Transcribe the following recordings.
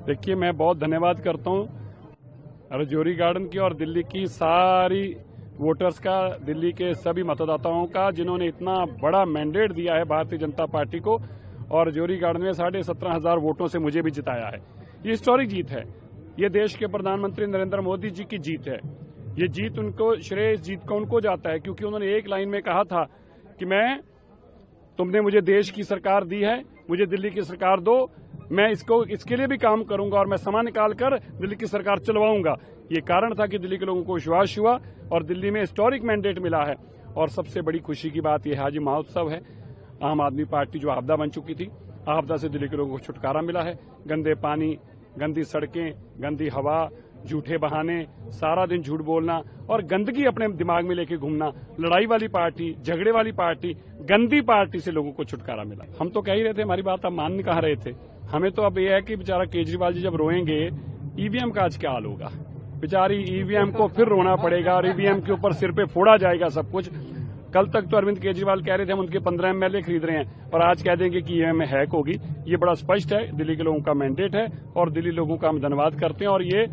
देखिए, मैं बहुत धन्यवाद करता हूँ रजौरी गार्डन की और दिल्ली की सारी वोटर्स का, दिल्ली के सभी मतदाताओं का, जिन्होंने इतना बड़ा मैंडेट दिया है भारतीय जनता पार्टी को और रजौरी गार्डन में 17,500 वोटों से मुझे भी जिताया है। ये हिस्टोरिक जीत है। ये देश के प्रधानमंत्री नरेंद्र मोदी जी की जीत है। ये जीत उनको, श्रेय इस जीत का उनको जाता है, क्योंकि उन्होंने एक लाइन में कहा था कि तुमने मुझे देश की सरकार दी है, मुझे दिल्ली की सरकार दो, मैं इसके लिए भी काम करूंगा और मैं समय निकाल कर दिल्ली की सरकार चलवाऊंगा। ये कारण था कि दिल्ली के लोगों को विश्वास हुआ और दिल्ली में हिस्टोरिक मैंडेट मिला है। और सबसे बड़ी खुशी की बात यह आज महोत्सव है। आम आदमी पार्टी जो आपदा बन चुकी थी, आपदा से दिल्ली के लोगों को छुटकारा मिला है। गंदे पानी, गंदी सड़कें, गंदी हवा, झूठे बहाने, सारा दिन झूठ बोलना और गंदगी अपने दिमाग में लेके घूमना, लड़ाई वाली पार्टी, झगड़े वाली पार्टी, गंदी पार्टी से लोगों को छुटकारा मिला। हम तो कह ही रहे थे, हमारी बात आप मान नहीं कहा रहे थे। हमें तो अब यह है कि बेचारा केजरीवाल जी जब रोएंगे, ईवीएम का आज क्या हाल होगा। बेचारी ईवीएम को फिर रोना पड़ेगा और ईवीएम के ऊपर सिर पे फोड़ा जाएगा सब कुछ। कल तक तो अरविंद केजरीवाल कह रहे थे हम उनके 15 एमएलए खरीद रहे हैं और आज कह देंगे कि ईवीएम में हैक होगी। ये बड़ा स्पष्ट है, दिल्ली के लोगों का मैंडेट है और दिल्ली लोगों का हम धन्यवाद करते हैं। और ये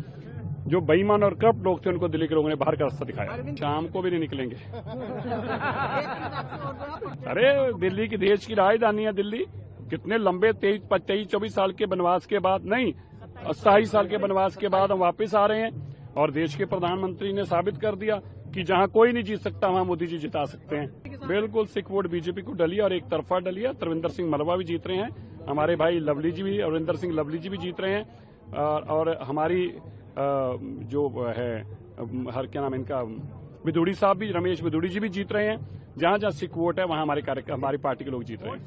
जो बेईमान और करप्ट लोग थे, उनको दिल्ली के लोगों ने बाहर का रास्ता दिखाया। शाम को भी नहीं निकलेंगे। अरे दिल्ली की, देश की राजधानी है दिल्ली। कितने लंबे 23-24 साल के वनवास के बाद, नहीं 27 साल के वनवास के बाद हम वापस आ रहे हैं और देश के प्रधानमंत्री ने साबित कर दिया कि जहां कोई नहीं जीत सकता वहां मोदी जी जिता सकते हैं। बिल्कुल सिख वोट बीजेपी को डली और एक तरफा डली है। तरविंदर सिंह मलवा भी जीत रहे हैं, हमारे भाई लवली जी भी, अरविंदर सिंह लवली जी भी जीत रहे हैं और हमारी जो है क्या नाम इनका, बिदुड़ी साहब भी, रमेश बिदुड़ी जी भी जीत रहे हैं। जहां जहां सिख वोट है वहां हमारी पार्टी के लोग जीत रहे हैं।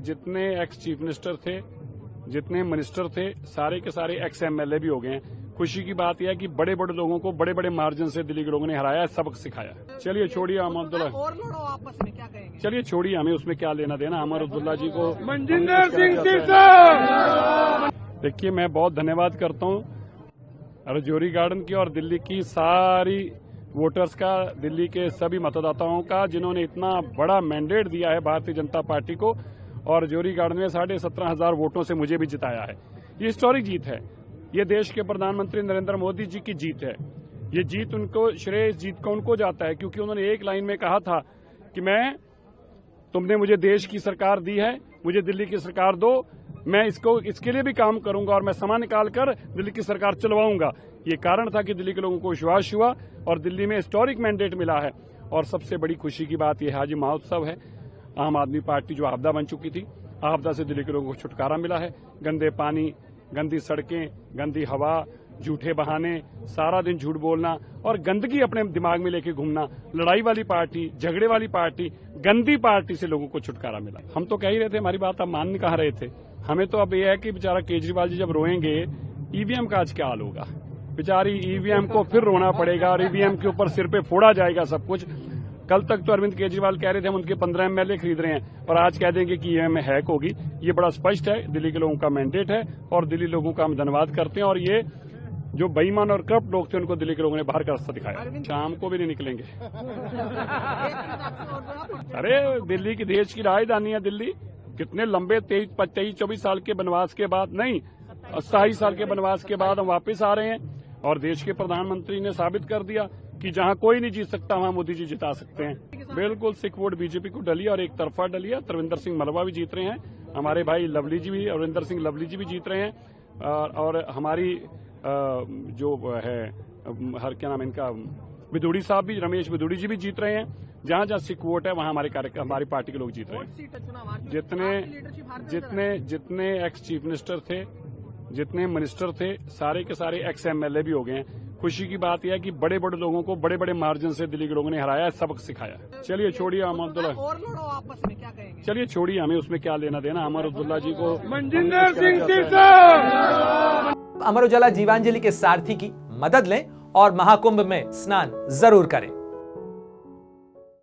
जितने एक्स चीफ मिनिस्टर थे, जितने मिनिस्टर थे, सारे के सारे एक्स एमएलए भी हो गए हैं। खुशी की बात यह है कि बड़े बड़े लोगों को बड़े बड़े मार्जिन से दिल्ली के लोगों ने हराया है, सबक सिखाया। चलिए छोड़िए अहमदुल्ला, चलिए छोड़िए, हमें उसमें क्या लेना देना। अमर अब्दुल्ला जी को, मनजिंदर सिंह देखिए, मैं बहुत धन्यवाद करता हूँ रजौरी गार्डन की और दिल्ली की सारी वोटर्स का, दिल्ली के सभी मतदाताओं का, जिन्होंने इतना बड़ा मैंडेट दिया है भारतीय जनता पार्टी को और रजौरी गार्डन में 17,500 वोटों से मुझे भी जिताया है। ये हिस्टोरिक जीत है। ये देश के प्रधानमंत्री नरेंद्र मोदी जी की जीत है। ये जीत उनको, श्रेय इस जीत का उनको जाता है, क्योंकि उन्होंने एक लाइन में कहा था कि तुमने मुझे देश की सरकार दी है, मुझे दिल्ली की सरकार दो, मैं इसके लिए भी काम करूंगा और मैं समय निकाल कर दिल्ली की सरकार चलवाऊंगा। ये कारण था कि दिल्ली के लोगों को विश्वास हुआ और दिल्ली में हिस्टोरिक मैंडेट मिला है। और सबसे बड़ी खुशी की बात यह आज महोत्सव है। आम आदमी पार्टी जो आपदा बन चुकी थी, आपदा से दिल्ली के लोगों को छुटकारा मिला है। गंदे पानी, गंदी सड़कें, गंदी हवा, झूठे बहाने, सारा दिन झूठ बोलना और गंदगी अपने दिमाग में लेके घूमना, लड़ाई वाली पार्टी, झगड़े वाली पार्टी, गंदी पार्टी से लोगों को छुटकारा मिला। हम तो कह ही रहे थे, हमारी बात आप मान नहीं कहा रहे थे। हमें तो अब यह है कि बेचारा केजरीवाल जी जब रोएंगे, ईवीएम का आज क्या हाल होगा। बेचारी ईवीएम को फिर रोना पड़ेगा और ईवीएम के ऊपर सिर पे फोड़ा जाएगा सब कुछ। कल तक तो अरविंद केजरीवाल कह रहे थे हम उनके 15 एमएलए खरीद रहे हैं और आज कह देंगे कि ईवीएम में हैक होगी। ये बड़ा स्पष्ट है, दिल्ली के लोगों का मैंडेट है और दिल्ली लोगों का हम धन्यवाद करते हैं। और ये जो बेईमान और करप्ट लोग थे, उनको दिल्ली के लोगों ने बाहर का रास्ता दिखाया। शाम को भी नहीं निकलेंगे। अरे दिल्ली की, देश की राजधानी है दिल्ली। कितने लंबे 23-24 साल के वनवास के बाद, नहीं 27 साल के वनवास के बाद हम वापस आ रहे हैं और देश के प्रधानमंत्री ने साबित कर दिया कि जहां कोई नहीं जीत सकता वहां मोदी जी जिता सकते हैं। बिल्कुल सिख वोट बीजेपी को डली और एक तरफा डली है। तरविंदर सिंह मलवा भी जीत रहे हैं, हमारे भाई लवली जी भी, अरविंदर सिंह लवली जी भी जीत रहे हैं और हमारी जो है क्या नाम इनका, बिदुड़ी साहब भी, रमेश बिदुड़ी जी भी जीत रहे हैं। जहां जहां सिख वोट है वहां हमारी पार्टी के लोग जीत रहे हैं। जितने एक्स चीफ मिनिस्टर थे, जितने मिनिस्टर थे, सारे के सारे एक्स एमएलए भी हो गए हैं। खुशी की बात यह है कि बड़े बड़े लोगों को बड़े बड़े मार्जिन से दिल्ली के लोगों ने हराया है, सबक सिखाया। चलिए छोड़िए अहमदुल्ला, चलिए छोड़िए, हमें उसमें क्या लेना देना। अमर अब्दुल्ला जी को, मनजिंदर सिंह। अमर उजाला जीवांजलि के सारथी की मदद लें और महाकुंभ में स्नान जरूर करें।